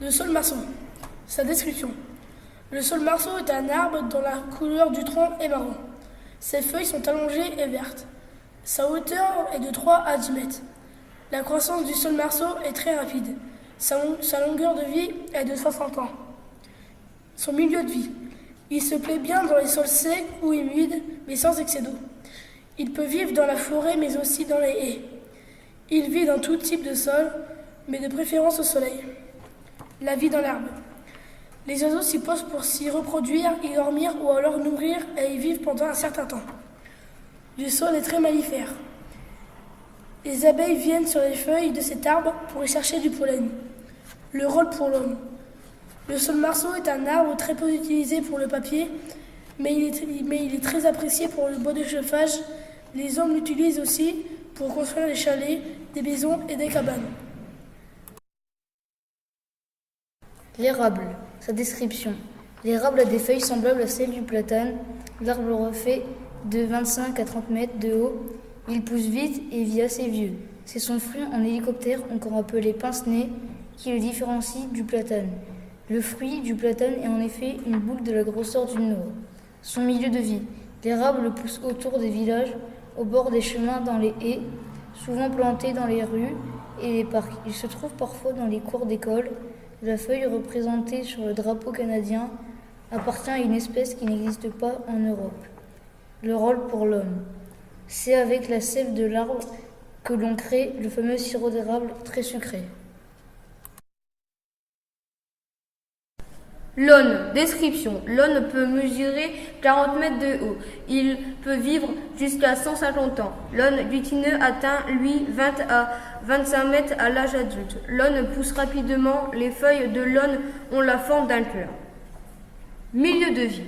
Le saule-marceau. Sa description. Le saule-marceau est un arbre dont la couleur du tronc est marron. Ses feuilles sont allongées et vertes. Sa hauteur est de 3 à 10 mètres. La croissance du saule-marceau est très rapide. Sa longueur de vie est de 60 ans. Son milieu de vie. Il se plaît bien dans les sols secs ou humides, mais sans excès d'eau. Il peut vivre dans la forêt, mais aussi dans les haies. Il vit dans tout type de sol, mais de préférence au soleil. La vie dans l'herbe. Les oiseaux s'y posent pour s'y reproduire, y dormir ou alors nourrir et y vivre pendant un certain temps. Le sol est très mellifère. Les abeilles viennent sur les feuilles de cet arbre pour y chercher du pollen. Le rôle pour l'homme. Le saule-marceau est un arbre très peu utilisé pour le papier, mais il est très apprécié pour le bois de chauffage. Les hommes l'utilisent aussi pour construire des chalets, des maisons et des cabanes. L'érable. Sa description. L'érable a des feuilles semblables à celles du platane. L'arbre refait de 25 à 30 mètres de haut. Il pousse vite et vit assez vieux. C'est son fruit en hélicoptère, encore appelé pince-nez, qui le différencie du platane. Le fruit du platane est en effet une boule de la grosseur d'une noix. Son milieu de vie. L'érable pousse autour des villages, au bord des chemins, dans les haies, souvent planté dans les rues et les parcs. Il se trouve parfois dans les cours d'école. La feuille représentée sur le drapeau canadien appartient à une espèce qui n'existe pas en Europe. Le rôle pour l'homme. C'est avec la sève de l'arbre que l'on crée le fameux sirop d'érable très sucré. L'aune. Description. L'aune peut mesurer 40 mètres de haut. Il peut vivre jusqu'à 150 ans. L'aune butineux atteint, lui, 20 à 25 mètres à l'âge adulte. L'aune pousse rapidement. Les feuilles de l'aune ont la forme d'un cœur. Milieu de vie.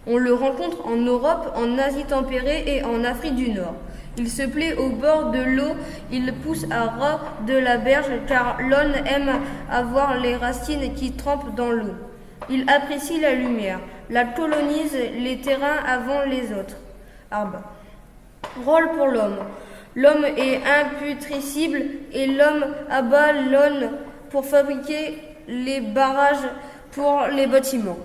On le rencontre en Europe, en Asie tempérée et en Afrique du Nord. Il se plaît au bord de l'eau. Il pousse à ras de la berge car l'aune aime avoir les racines qui trempent dans l'eau. Il apprécie la lumière, la colonise les terrains avant les autres arbres. Rôle pour l'homme. L'homme est imputrescible et l'homme abat l'aune pour fabriquer les barrages pour les bâtiments.